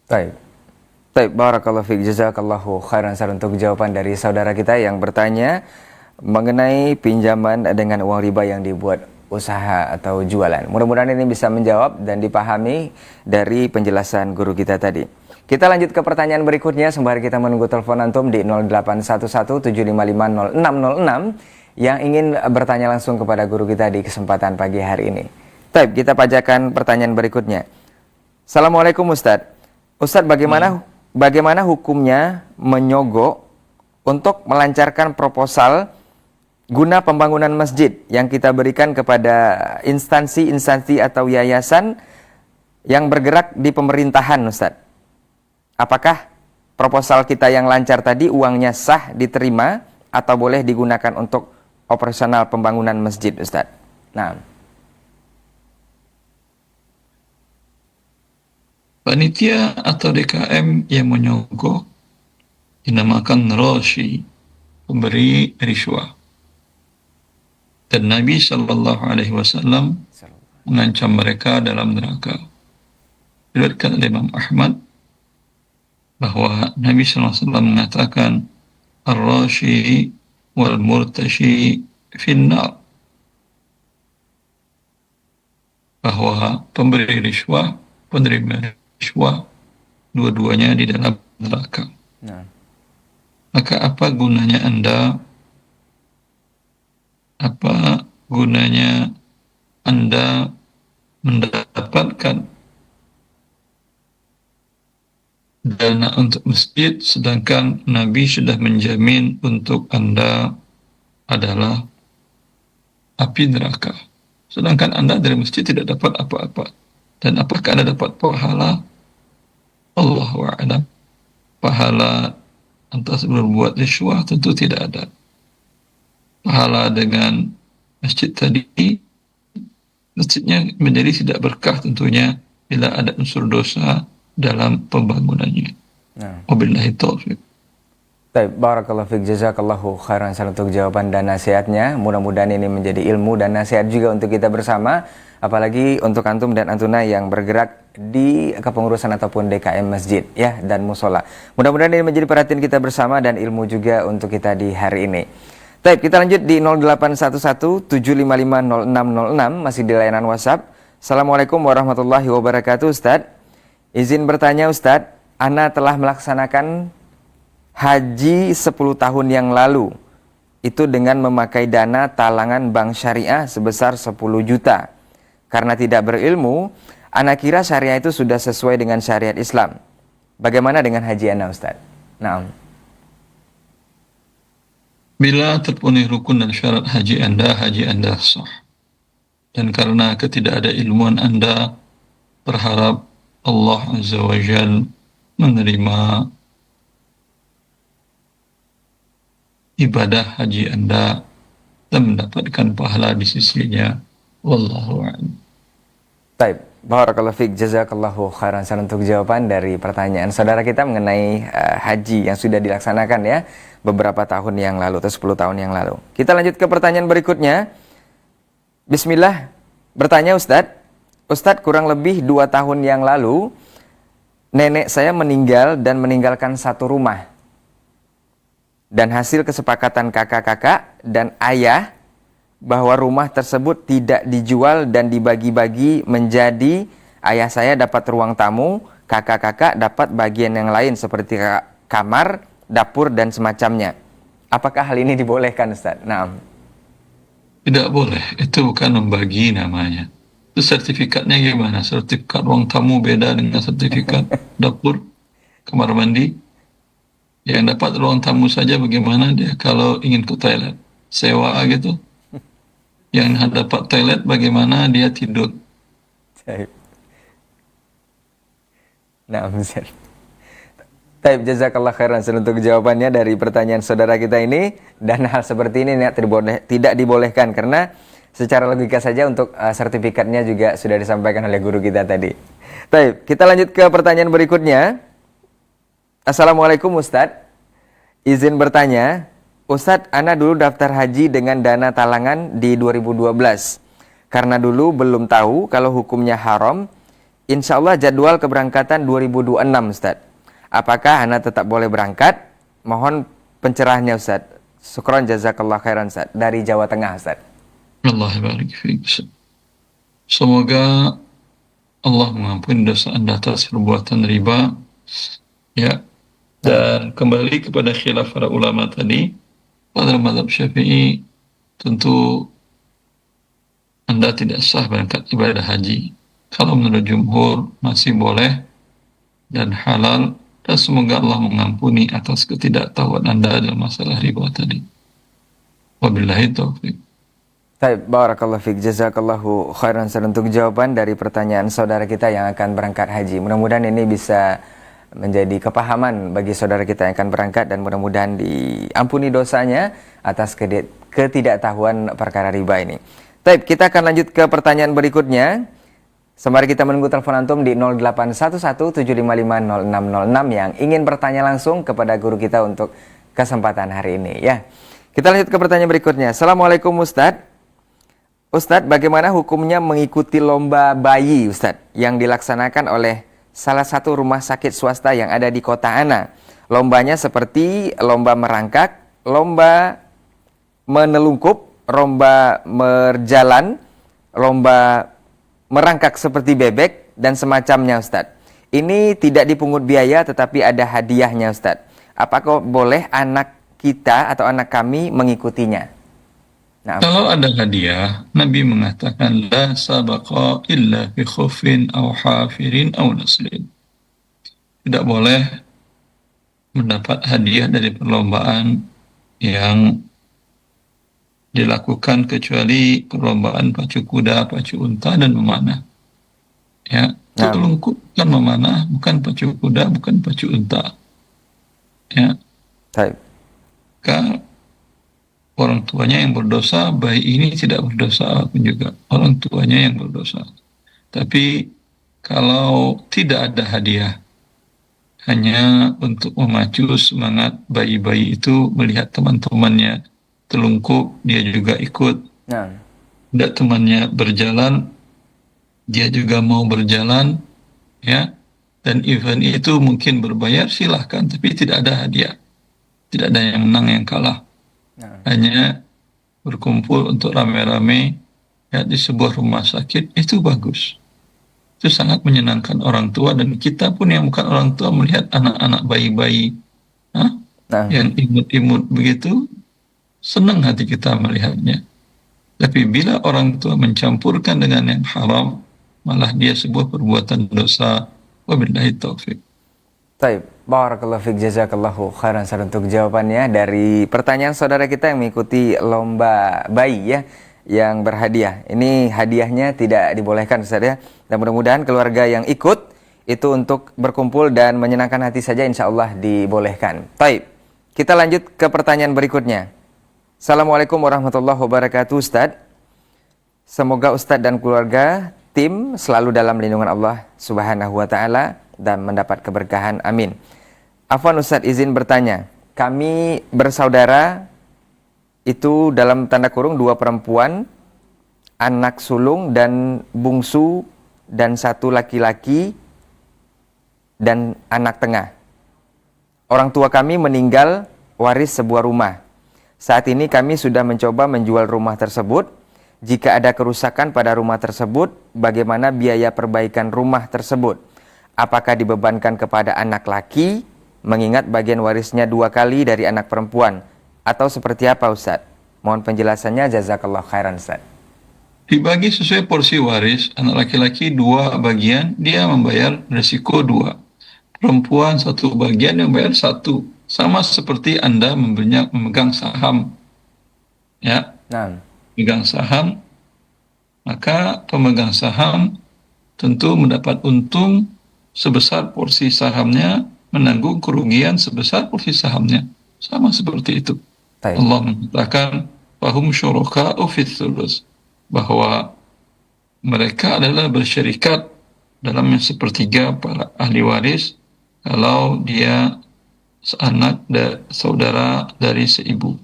Speaker 2: Baik. Baik, barakallahu fiik, jazakallahu khairan untuk jawaban dari saudara kita yang bertanya mengenai pinjaman dengan uang riba yang dibuat usaha atau jualan. Mudah-mudahan ini bisa menjawab dan dipahami dari penjelasan guru kita tadi. Kita lanjut ke pertanyaan berikutnya sembari kita menunggu telepon antum di 081175500606 yang ingin bertanya langsung kepada guru kita di kesempatan pagi hari ini. Baik, kita pajakan pertanyaan berikutnya. Assalamualaikum Ustadz. Ustadz, bagaimana hukumnya menyogok untuk melancarkan proposal guna pembangunan masjid yang kita berikan kepada instansi-instansi atau yayasan yang bergerak di pemerintahan, Ustadz? Apakah proposal kita yang lancar tadi uangnya sah diterima atau boleh digunakan untuk operasional pembangunan masjid, Ustadz? Nah.
Speaker 1: Panitia atau DKM yang menyogok dinamakan rashi, pemberi riswah. Dan Nabi Shallallahu Alaihi Wasallam mengancam mereka dalam neraka. Diriwayatkan oleh Imam Ahmad bahwa Nabi Shallallahu Alaihi Wasallam mengatakan ar-rashi wal murtashi finnar, bahwa pemberi riswah, penerima riswah, dua-duanya di dalam neraka. Nah. Maka apa gunanya Anda mendapatkan dana untuk masjid sedangkan Nabi sudah menjamin untuk Anda adalah api neraka, sedangkan Anda dari masjid tidak dapat apa-apa. Dan apakah Anda dapat pahala? Allahu a'lam. Pahala atas berbuat riswah tentu tidak ada. Pahala dengan masjid tadi, masjidnya menjadi tidak berkah tentunya bila ada unsur dosa dalam pembangunannya. Wabillahi taufiq.
Speaker 2: Baik, barakallahu fiik, jazakallahu khairan untuk jawaban dan nasihatnya. Mudah-mudahan ini menjadi ilmu dan nasihat juga untuk kita bersama, apalagi untuk antum dan antuna yang bergerak di kepengurusan ataupun DKM masjid ya dan musola. Mudah-mudahan ini menjadi perhatian kita bersama dan ilmu juga untuk kita di hari ini. Baik, kita lanjut di 081175500606 masih di layanan WhatsApp. Assalamualaikum warahmatullahi wabarakatuh, Ustadz. Izin bertanya, Ustadz, ana telah melaksanakan haji 10 tahun yang lalu, itu dengan memakai dana talangan bank syariah sebesar 10 juta. Karena tidak berilmu, ana kira syariah itu sudah sesuai dengan syariat Islam. Bagaimana dengan haji ana, Ustaz? Naam.
Speaker 1: Bila terpenuhi rukun dan syarat haji Anda sah. Dan karena ketidakilmuan Anda, berharap Allah Azza wa Jalla menerima ibadah haji Anda dan mendapatkan pahala di sisinya. Wallahu a'lam.
Speaker 2: Baik, barakallahu fiik, jazakallahu khairan untuk jawaban dari pertanyaan saudara kita mengenai haji yang sudah dilaksanakan ya beberapa tahun yang lalu atau 10 tahun yang lalu. Kita lanjut ke pertanyaan berikutnya. Bismillah, bertanya Ustadz. Ustadz, kurang lebih 2 tahun yang lalu, nenek saya meninggal dan meninggalkan satu rumah. Dan hasil kesepakatan kakak-kakak dan ayah bahwa rumah tersebut tidak dijual dan dibagi-bagi menjadi ayah saya dapat ruang tamu, kakak-kakak dapat bagian yang lain seperti kamar, dapur, dan semacamnya. Apakah hal ini dibolehkan, Ustaz? Nah,
Speaker 1: Tidak boleh, itu bukan membagi namanya. Itu sertifikatnya gimana? Sertifikat ruang tamu beda dengan sertifikat dapur, kamar mandi. Yang dapat ruang tamu saja bagaimana dia kalau ingin ke toilet? Sewa gitu. Yang dapat toilet bagaimana dia tidur?
Speaker 2: baik. Nah, Ustaz. Taib, jazakallah khairan untuk jawabannya dari pertanyaan saudara kita ini. Dan hal seperti ini tidak dibolehkan karena secara logika saja untuk sertifikatnya juga sudah disampaikan oleh guru kita tadi. Taib, kita lanjut ke pertanyaan berikutnya. Assalamualaikum Ustadz. Izin bertanya, Ustadz, ana dulu daftar haji dengan dana talangan di 2012. Karena dulu belum tahu kalau hukumnya haram, insya Allah jadwal keberangkatan 2026 Ustadz. Apakah ana tetap boleh berangkat? Mohon pencerahannya Ustaz. Syukran jazakallah khairan Ustaz. Dari Jawa Tengah Ustaz.
Speaker 1: Allah barik fiik. Semoga Allah mengampuni dosa Anda atas perbuatan riba. Ya. Dan kembali kepada khilaf para ulama tadi, pada mazhab Syafi'i tentu Anda tidak sah berangkat ibadah haji. Kalau menurut jumhur masih boleh dan halal. Dan semoga Allah mengampuni atas ketidaktahuan Anda dalam masalah riba tadi. Wabillahi taufiq.
Speaker 2: Baik, barakallahu fiik, jazakallahu khairan untuk jawaban dari pertanyaan saudara kita yang akan berangkat haji. Mudah-mudahan ini bisa menjadi kepahaman bagi saudara kita yang akan berangkat dan mudah-mudahan diampuni dosanya atas ketidaktahuan perkara riba ini. Baik, kita akan lanjut ke pertanyaan berikutnya. Sembari kita menunggu telepon antum di 0811-755-0606 yang ingin bertanya langsung kepada guru kita untuk kesempatan hari ini ya. Kita lanjut ke pertanyaan berikutnya. Assalamualaikum Ustadz. Ustadz, bagaimana hukumnya mengikuti lomba bayi Ustadz yang dilaksanakan oleh salah satu rumah sakit swasta yang ada di kota Ana? Lombanya seperti lomba merangkak, lomba menelungkup, lomba berjalan, lomba merangkak seperti bebek dan semacamnya Ustadz. Ini tidak dipungut biaya tetapi ada hadiahnya Ustadz. Apakah boleh anak kita atau anak kami mengikutinya? Nah,
Speaker 1: kalau ada hadiah, Nabi mengatakan la sabaqa illa fi khufin aw hafirin aw naslin. Tidak boleh mendapat hadiah dari perlombaan yang dilakukan kecuali perlombaan pacu kuda, pacu unta, dan memanah. Ya, telungkup kan memanah, bukan pacu kuda, bukan pacu unta. Ya, orang tuanya yang berdosa, bayi ini tidak berdosa pun juga. Orang tuanya yang berdosa. Tapi kalau tidak ada hadiah, hanya untuk memacu semangat bayi-bayi itu melihat teman-temannya telungkup, dia juga ikut. Tidak temannya berjalan, dia juga mau berjalan, ya. Dan event itu mungkin berbayar, silahkan, tapi tidak ada hadiah. Tidak ada yang menang, yang kalah. Hanya berkumpul untuk rame-rame ya, di sebuah rumah sakit, itu bagus. Itu sangat menyenangkan orang tua, dan kita pun yang bukan orang tua melihat anak-anak bayi-bayi yang imut-imut begitu, senang hati kita melihatnya. Tapi bila orang tua mencampurkan dengan yang haram, malah dia sebuah perbuatan dosa. Wabillahi taufiq.
Speaker 2: Taib, barakallahu fiik, jazakallahu khairan untuk jawabannya dari pertanyaan saudara kita yang mengikuti lomba bayi ya, yang berhadiah. Ini hadiahnya tidak dibolehkan Ustaz ya. Dan mudah-mudahan keluarga yang ikut itu untuk berkumpul dan menyenangkan hati saja, insya Allah dibolehkan. Taib, kita lanjut ke pertanyaan berikutnya. Assalamualaikum warahmatullahi wabarakatuh Ustadz. Semoga Ustadz dan keluarga tim selalu dalam lindungan Allah subhanahu wa ta'ala dan mendapat keberkahan, amin. Afwan Ustadz, izin bertanya. Kami bersaudara itu dalam tanda kurung 2 perempuan anak sulung dan bungsu, dan satu laki-laki dan anak tengah. Orang tua kami meninggal waris sebuah rumah. Saat ini kami sudah mencoba menjual rumah tersebut. Jika ada kerusakan pada rumah tersebut, bagaimana biaya perbaikan rumah tersebut? Apakah dibebankan kepada anak laki, mengingat bagian warisnya 2 kali dari anak perempuan? Atau seperti apa, Ustaz? Mohon penjelasannya, jazakallah khairan, Ustaz.
Speaker 1: Dibagi sesuai porsi waris, anak laki-laki 2 bagian, dia membayar resiko 2. Perempuan 1 bagian yang bayar 1. Sama seperti Anda memegang saham. Ya,
Speaker 2: Nah,
Speaker 1: pemegang saham, maka pemegang saham tentu mendapat untung sebesar porsi sahamnya, menanggung kerugian sebesar porsi sahamnya. Sama seperti itu.
Speaker 2: baik.
Speaker 1: Allah mengatakan fahum syuraka'u fits sulus, bahwa mereka adalah bersyarikat dalam yang sepertiga para ahli waris kalau dia anak saudara dari seibu.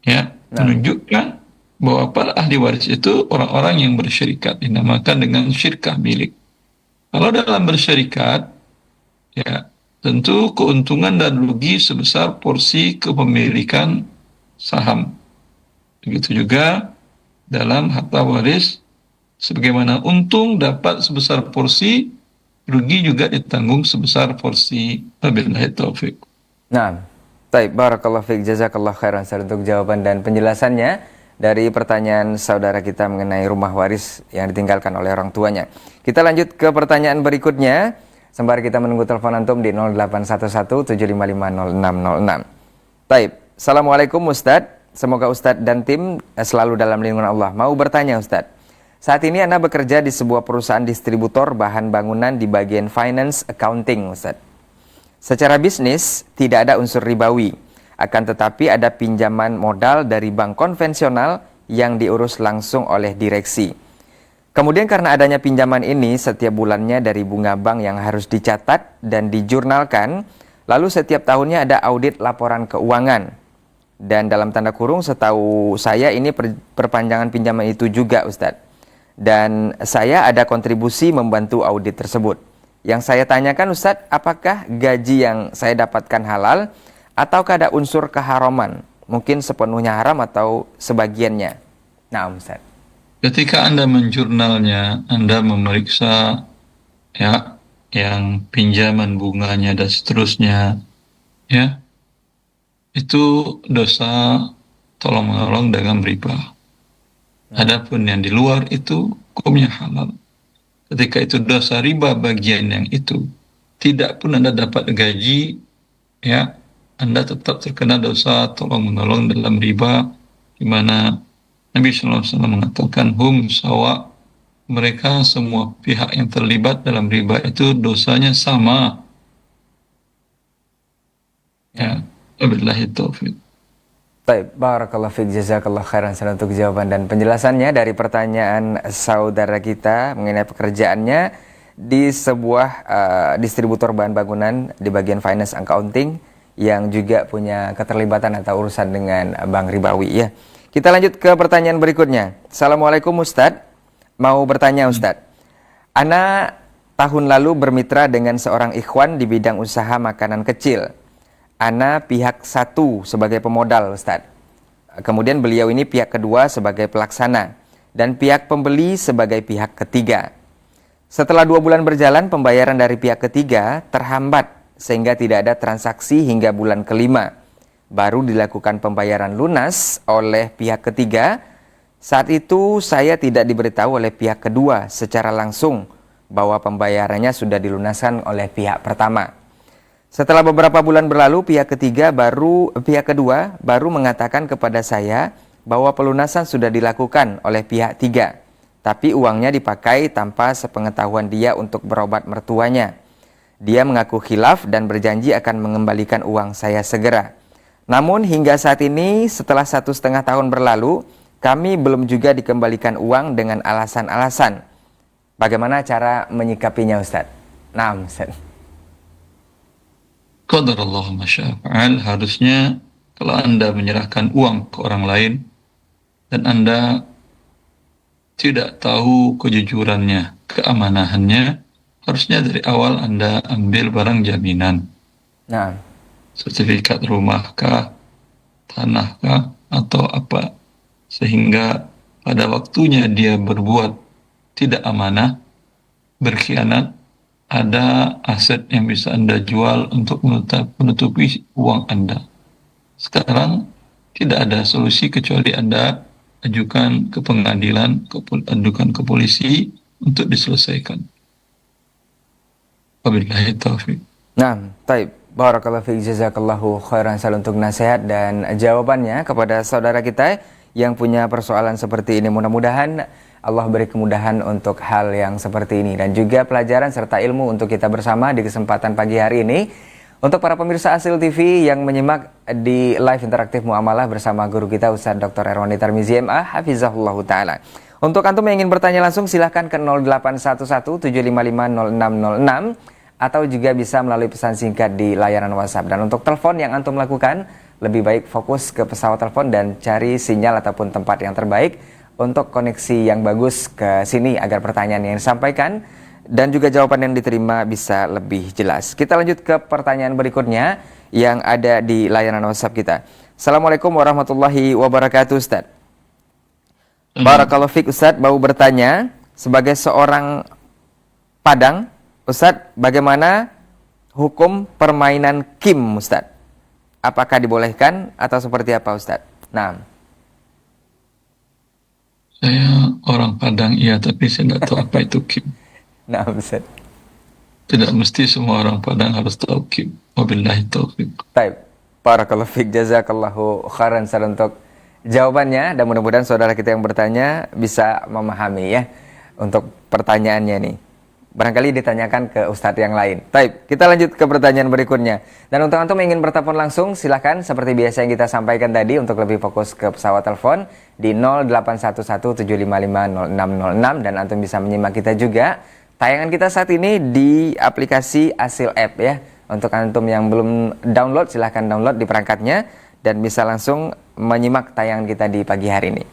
Speaker 1: Ya,
Speaker 2: Nah.
Speaker 1: menunjukkan bahwa para ahli waris itu orang-orang yang bersyarikat, dinamakan dengan syirkah milik. Kalau dalam bersyarikat, ya tentu keuntungan dan rugi sebesar porsi kepemilikan saham. Begitu juga dalam harta waris, sebagaimana untung dapat sebesar porsi, rugi juga ditanggung sebesar porsi. Wabillahi taufik.
Speaker 2: Nah, baik, barakallahu fiik, jazakallah khairan Ustaz untuk jawaban dan penjelasannya dari pertanyaan saudara kita mengenai rumah waris yang ditinggalkan oleh orang tuanya. Kita lanjut ke pertanyaan berikutnya, sembari kita menunggu telepon antum di 0811-755-0606. Baik, Assalamualaikum Ustadz, semoga Ustadz dan tim selalu dalam lindungan Allah. Mau bertanya Ustadz, saat ini Anda bekerja di sebuah perusahaan distributor bahan bangunan di bagian finance accounting Ustadz. Secara bisnis, tidak ada unsur ribawi. Akan tetapi ada pinjaman modal dari bank konvensional yang diurus langsung oleh direksi. Kemudian karena adanya pinjaman ini, setiap bulannya dari bunga bank yang harus dicatat dan dijurnalkan, lalu setiap tahunnya ada audit laporan keuangan. Dan dalam tanda kurung, setahu saya ini perpanjangan pinjaman itu juga Ustadz. Dan saya ada kontribusi membantu audit tersebut. Yang saya tanyakan Ustadz, apakah gaji yang saya dapatkan halal ataukah ada unsur keharaman? Mungkin sepenuhnya haram atau sebagiannya. Nah Ustadz.
Speaker 1: Ketika Anda menjurnalnya, Anda memeriksa ya yang pinjaman bunganya dan seterusnya, ya itu dosa tolong menolong dengan riba. Adapun yang di luar itu hukumnya halal. Ketika itu dosa riba bagian yang itu, tidak pun Anda dapat gaji, ya Anda tetap terkena dosa tolong menolong dalam riba, di mana Nabi SAW mengatakan hum sawa, mereka semua pihak yang terlibat dalam riba itu dosanya sama. Ya, wabillahi taufiq.
Speaker 2: Baik, barakallahu fiik, jazakallah khairan untuk jawaban dan penjelasannya dari pertanyaan saudara kita mengenai pekerjaannya di sebuah distributor bahan bangunan di bagian finance accounting yang juga punya keterlibatan atau urusan dengan bank ribawi ya. Kita lanjut ke pertanyaan berikutnya. Assalamualaikum Ustadz, mau bertanya Ustadz. Ana tahun lalu bermitra dengan seorang ikhwan di bidang usaha makanan kecil. Ana pihak satu sebagai pemodal Ustadz. Kemudian beliau ini pihak kedua sebagai pelaksana. Dan pihak pembeli sebagai pihak ketiga. Setelah 2 bulan berjalan, pembayaran dari pihak ketiga terhambat. Sehingga tidak ada transaksi hingga bulan kelima. Baru dilakukan pembayaran lunas oleh pihak ketiga. Saat itu saya tidak diberitahu oleh pihak kedua secara langsung bahwa pembayarannya sudah dilunaskan oleh pihak pertama. Setelah beberapa bulan berlalu, pihak kedua baru mengatakan kepada saya bahwa pelunasan sudah dilakukan oleh pihak 3, tapi uangnya dipakai tanpa sepengetahuan dia untuk berobat mertuanya. Dia mengaku khilaf dan berjanji akan mengembalikan uang saya segera. Namun hingga saat ini, setelah 1,5 tahun berlalu, kami belum juga dikembalikan uang dengan alasan-alasan. Bagaimana cara menyikapinya Ustadz? Nah Ustadz.
Speaker 1: Qadarallahu ma syaa fa'al. Harusnya kalau Anda menyerahkan uang ke orang lain dan Anda tidak tahu kejujurannya, keamanahannya, harusnya dari awal Anda ambil barang jaminan,
Speaker 2: Nah,
Speaker 1: sertifikat rumah kah, tanah kah, atau apa, sehingga pada waktunya dia berbuat tidak amanah, berkhianat, ada aset yang bisa Anda jual untuk menutupi uang Anda. Sekarang tidak ada solusi kecuali Anda ajukan ke pengadilan, ajukan ke polisi untuk diselesaikan. Wabillahi taufik.
Speaker 2: nah, taib. Barakallahu fiik, jazakallahu khairan untuk nasihat dan jawabannya kepada saudara kita yang punya persoalan seperti ini. Mudah-mudahan Allah beri kemudahan untuk hal yang seperti ini dan juga pelajaran serta ilmu untuk kita bersama di kesempatan pagi hari ini. Untuk para pemirsa Asil TV yang menyimak di live interaktif muamalah bersama guru kita Ustaz Dr. Erwandi Tarmizi MA hafizahullah taala. Untuk antum yang ingin bertanya langsung silahkan ke 0811 755 0606 atau juga bisa melalui pesan singkat di layanan WhatsApp. Dan untuk telepon yang antum lakukan, lebih baik fokus ke pesawat telepon dan cari sinyal ataupun tempat yang terbaik untuk koneksi yang bagus ke sini agar pertanyaan yang disampaikan dan juga jawaban yang diterima bisa lebih jelas. Kita lanjut ke pertanyaan berikutnya yang ada di layanan WhatsApp kita. Assalamualaikum warahmatullahi wabarakatuh, Ustaz. Barakallahu fiik, Ustaz, mau bertanya sebagai seorang Padang, Ustadz, bagaimana hukum permainan kim, Ustadz? Apakah dibolehkan atau seperti apa, Ustadz? Nah,
Speaker 1: Saya orang Padang, iya, tapi saya tidak tahu apa itu kim.
Speaker 2: nah, Ustadz.
Speaker 1: Tidak mesti semua orang Padang harus tahu kim. Wabillahi taufik.
Speaker 2: Baik, barakallahu fiik, jazakallahu khairan untuk jawabannya dan mudah-mudahan saudara kita yang bertanya bisa memahami ya untuk pertanyaannya nih. Barangkali ditanyakan ke Ustadz yang lain. Baik, kita lanjut ke pertanyaan berikutnya. Dan untuk antum yang ingin bertelepon langsung, silakan seperti biasa yang kita sampaikan tadi untuk lebih fokus ke pesawat telepon di 0811755606 dan antum bisa menyimak kita juga tayangan kita saat ini di aplikasi Asil App ya. Untuk antum yang belum download, silahkan download di perangkatnya dan bisa langsung menyimak tayangan kita di pagi hari ini.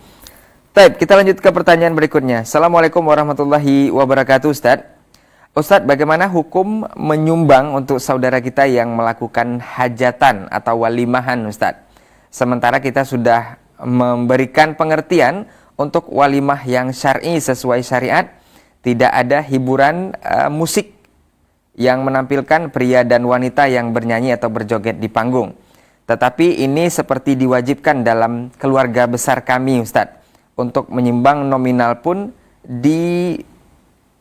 Speaker 2: Baik, kita lanjut ke pertanyaan berikutnya. Assalamualaikum warahmatullahi wabarakatuh, Ustadz. Ustadz, bagaimana hukum menyumbang untuk saudara kita yang melakukan hajatan atau walimahan, Ustadz? Sementara kita sudah memberikan pengertian untuk walimah yang syar'i sesuai syariat, tidak ada hiburan musik yang menampilkan pria dan wanita yang bernyanyi atau berjoget di panggung. Tetapi ini seperti diwajibkan dalam keluarga besar kami, Ustadz. Untuk menyumbang nominal pun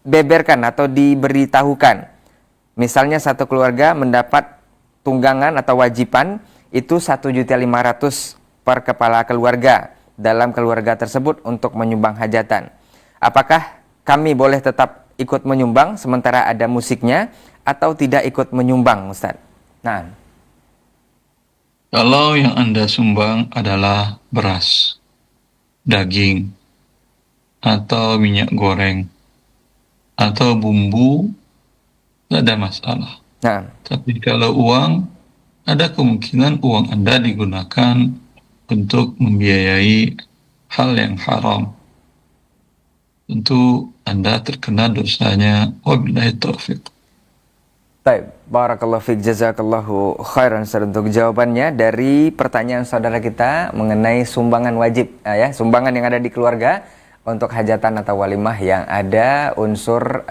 Speaker 2: dibeberkan atau diberitahukan. Misalnya satu keluarga mendapat tunggangan atau wajiban itu 1.500.000 per kepala keluarga dalam keluarga tersebut untuk menyumbang hajatan. Apakah kami boleh tetap ikut menyumbang sementara ada musiknya atau tidak ikut menyumbang, Ustaz? Nah,
Speaker 1: Kalau yang Anda sumbang adalah beras, daging, atau minyak goreng, atau bumbu, tidak ada masalah.
Speaker 2: nah,
Speaker 1: Tapi kalau uang, ada kemungkinan uang Anda digunakan untuk membiayai hal yang haram. Tentu Anda terkena dosanya. Wabillahi taufik.
Speaker 2: baik. Barakallahu fiik, jazakallahu khairan untuk jawabannya dari pertanyaan saudara kita mengenai sumbangan wajib, ya, sumbangan yang ada di keluarga untuk hajatan atau walimah yang ada unsur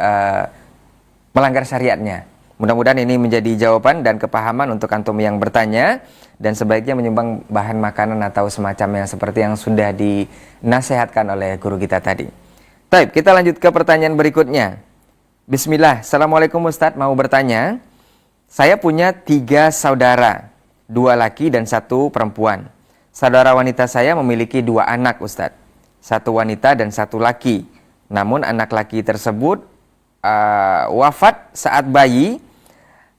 Speaker 2: melanggar syariatnya. Mudah-mudahan ini menjadi jawaban dan kepahaman untuk antum yang bertanya dan sebaiknya menyumbang bahan makanan atau semacamnya seperti yang sudah dinasehatkan oleh guru kita tadi. Baik, kita lanjut ke pertanyaan berikutnya. Bismillah, Assalamualaikum Ustadz, mau bertanya. Saya punya 3 saudara, 2 laki dan 1 perempuan. Saudara wanita saya memiliki 2 anak, Ustadz. 1 wanita dan 1 laki. Namun anak laki tersebut wafat saat bayi,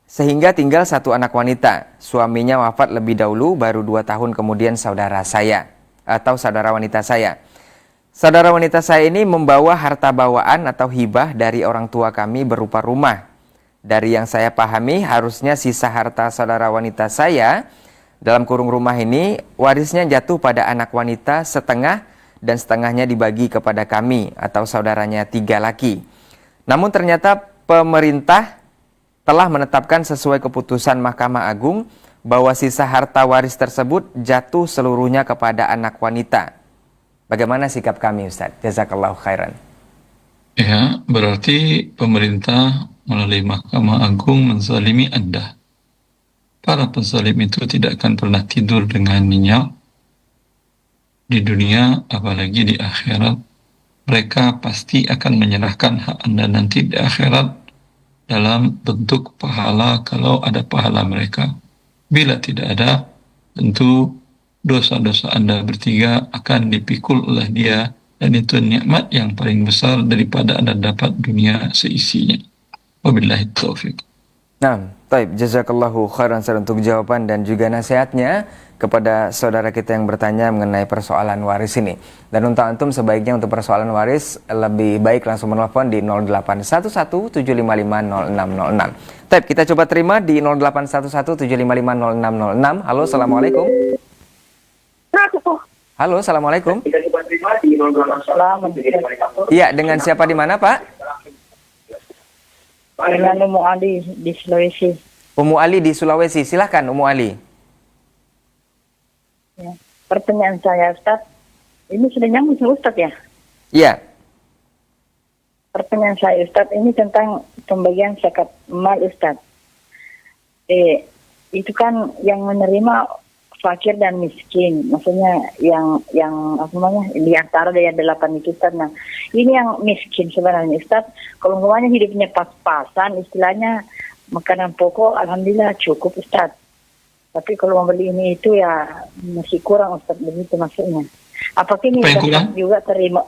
Speaker 2: sehingga tinggal 1 anak wanita. Suaminya wafat lebih dahulu, baru 2 tahun kemudian saudara saya atau saudara wanita saya. Saudara wanita saya ini membawa harta bawaan atau hibah dari orang tua kami berupa rumah. Dari yang saya pahami, harusnya sisa harta saudara wanita saya dalam kurung rumah ini warisnya jatuh pada anak wanita setengah dan setengahnya dibagi kepada kami atau saudaranya 3 laki. Namun ternyata pemerintah telah menetapkan sesuai keputusan Mahkamah Agung bahwa sisa harta waris tersebut jatuh seluruhnya kepada anak wanita. Bagaimana sikap kami, Ustaz? Jazakallahu khairan.
Speaker 1: Ya, berarti pemerintah melalui Mahkamah Agung menzalimi Anda. Para penzalim itu tidak akan pernah tidur dengan nyenyak di dunia, apalagi di akhirat. Mereka pasti akan menyerahkan hak Anda nanti di akhirat dalam bentuk pahala kalau ada pahala mereka. Bila tidak ada, tentu dosa-dosa Anda bertiga akan dipikul oleh dia, dan itu nikmat yang paling besar daripada Anda dapat dunia seisinya. Wabillahi taufiq.
Speaker 2: Nah, taib, jazakallahu khairan Ustaz untuk jawaban dan juga nasihatnya kepada saudara kita yang bertanya mengenai persoalan waris ini. Dan untuk antum sebaiknya untuk persoalan waris lebih baik langsung menelpon di 0811-755-0606. Taib, kita coba terima di 0811-755-0606. Halo, assalamualaikum. Halo, assalamualaikum. Iya, dengan siapa di mana, Pak?
Speaker 6: Dengan Umu Ali di Sulawesi.
Speaker 2: Umu Ali di Sulawesi, silahkan Umu Ali.
Speaker 6: Ya. Pertanyaan saya, Ustaz, ini sudah nyambung sama Ustaz ya?
Speaker 2: Iya.
Speaker 6: Pertanyaan saya, Ustaz, ini tentang pembagian zakat mal, Ustaz. Itu kan yang menerima fakir dan miskin, maksudnya yang apa namanya di antara dari 8 itu, Ustaz. Nah, ini yang miskin sebenarnya, Ustaz. Kalau umpamanya hidupnya pas-pasan, istilahnya makanan pokok, alhamdulillah cukup, Ustaz. Tapi kalau membeli ini itu ya masih kurang, Ustaz, begitu maksudnya. Apakah ini zakat juga terima?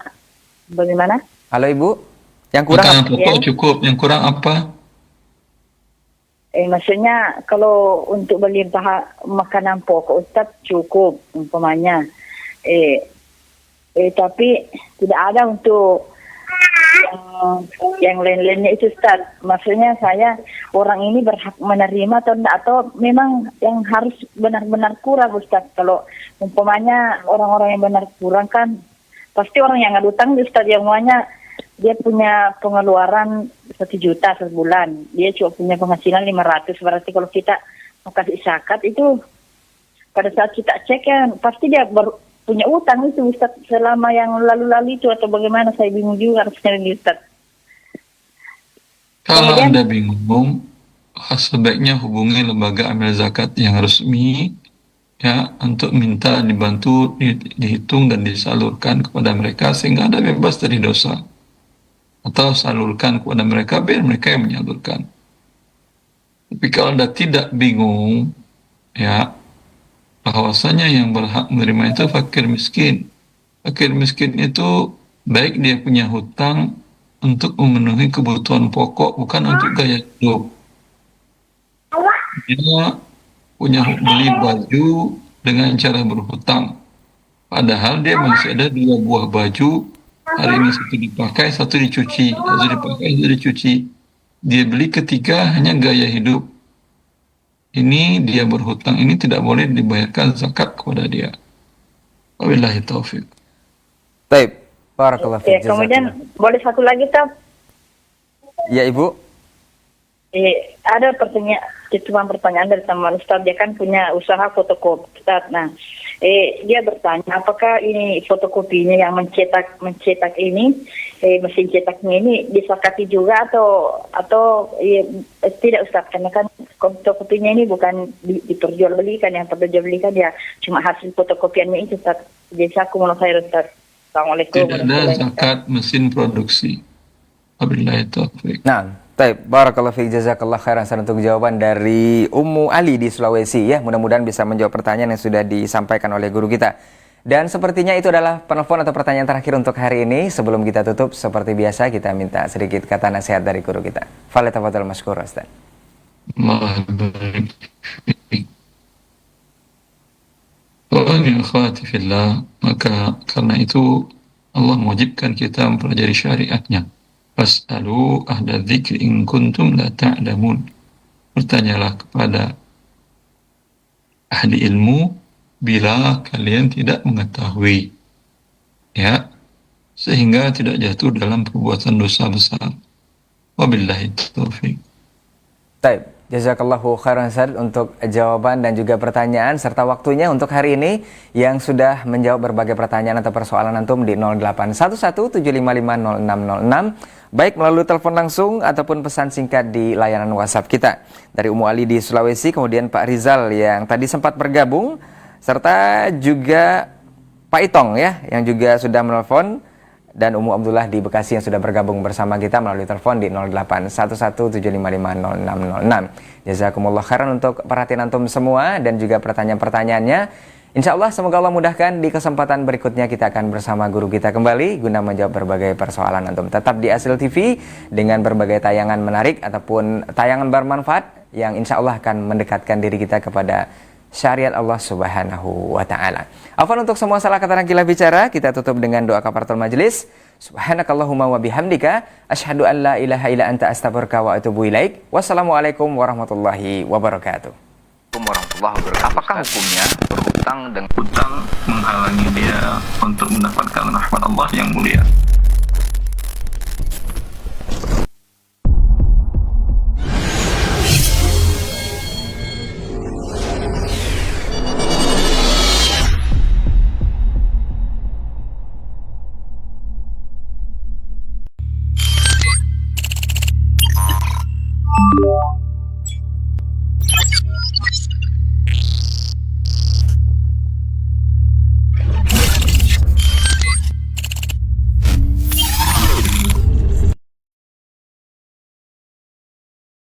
Speaker 6: Bagaimana?
Speaker 2: Halo Ibu, yang kurang
Speaker 1: makanan pokok ya? Cukup, yang kurang apa?
Speaker 6: Maksudnya kalau untuk beli makanan pokok, Ustaz, cukup umpamanya. Tapi tidak ada untuk yang lain-lainnya itu, Ustaz. Maksudnya saya orang ini berhak menerima atau memang yang harus benar-benar kurang, Ustaz. Kalau umpamanya orang-orang yang benar kurang kan pasti orang yang ngadu utang, Ustaz, yang semuanya dia punya pengeluaran 1 juta sebulan, dia cuma punya penghasilan 500, berarti kalau kita mau kasih zakat itu pada saat kita cek kan pasti dia punya utang itu, Ustaz, selama yang lalu-lalu itu, atau bagaimana, saya bingung juga harus nyari, Ustaz.
Speaker 1: Kalau
Speaker 6: Kemudian,
Speaker 1: Anda bingung, sebaiknya hubungi lembaga amil zakat yang resmi ya, untuk minta dibantu dihitung dan disalurkan kepada mereka sehingga Anda bebas dari dosa. Atau salurkan kepada mereka, biar mereka yang menyalurkan. Tapi kalau Anda tidak bingung, ya, bahwasanya yang berhak menerima itu fakir miskin. Fakir miskin itu baik dia punya hutang untuk memenuhi kebutuhan pokok, bukan untuk gaya hidup. Dia punya beli baju dengan cara berhutang. Padahal dia masih ada 2 buah baju. Hari ini 1 dipakai, 1 dicuci, 1 dipakai, 1 dicuci. Dia beli ketiga hanya gaya hidup. Ini dia berhutang, ini tidak boleh dibayarkan zakat kepada dia. Wabillahi taufiq.
Speaker 2: Baik, barakallahu fiik.
Speaker 6: kemudian boleh satu lagi, Ustaz?
Speaker 2: Ya, Ibu.
Speaker 6: Ada pertanyaan dari teman Ustaz, dia kan punya usaha fotokopi, Ustaz. Nah, dia bertanya apakah ini fotokopinya yang mencetak ini, mesin cetaknya ini disakati juga atau tidak, Ustaz, karena kan fotokopinya ini bukan diperjualbelikan, yang diperjualbelikan ya cuma hasil fotokopiannya itu, Ustaz. Jazakumullah khair, Ustaz. Assalamualaikum.
Speaker 1: Tidak ada zakat mesin produksi. Wabillahi taufiq.
Speaker 2: Nah, baik, barakallahu fiik, jazakallahu khairan untuk jawaban dari Ummu Ali di Sulawesi ya. Mudah-mudahan bisa menjawab pertanyaan yang sudah disampaikan oleh guru kita. Dan sepertinya itu adalah penelpon atau pertanyaan terakhir untuk hari ini. Sebelum kita tutup, seperti biasa kita minta sedikit kata nasihat dari guru kita. Falyatafadhal mashkur, Ustaz.
Speaker 1: Akhwati fillah, maka karena itu Allah mewajibkan kita mempelajari syariatnya. Fas'alu ahla dzikri in kuntum la ta'lamun. Bertanyalah kepada ahli ilmu bila kalian tidak mengetahui. ya, sehingga tidak jatuh dalam perbuatan dosa besar. Wabillahi taufiq.
Speaker 2: Baik, jazakallahu khairan Ustaz untuk jawaban dan juga pertanyaan serta waktunya untuk hari ini yang sudah menjawab berbagai pertanyaan atau persoalan antum di 0811755606 baik melalui telepon langsung ataupun pesan singkat di layanan WhatsApp kita. Dari Umu Ali di Sulawesi, kemudian Pak Rizal yang tadi sempat bergabung serta juga Pak Itong ya yang juga sudah menelpon, dan Umu Abdullah di Bekasi yang sudah bergabung bersama kita melalui telepon di 0811755606. Jazakumullah khairan untuk perhatian antum semua dan juga pertanyaan-pertanyaannya. Insya Allah semoga Allah mudahkan di kesempatan berikutnya kita akan bersama guru kita kembali guna menjawab berbagai persoalan antum. Tetap di Asil TV dengan berbagai tayangan menarik ataupun tayangan bermanfaat yang insya Allah akan mendekatkan diri kita kepada syariat Allah Subhanahu wa taala. Afwan untuk semua salah kata dan kilaf bicara, kita tutup dengan doa kafaratul majelis. Subhanakallahumma wa bihamdika asyhadu an la ilaha illa anta astaghfiruka wa atubu ilaik. Wassalamualaikum warahmatullahi wabarakatuh.
Speaker 7: Apakah hukumnya berhutang dengan
Speaker 1: Hutang menghalangi dia untuk mendapatkan rahmat Allah yang mulia.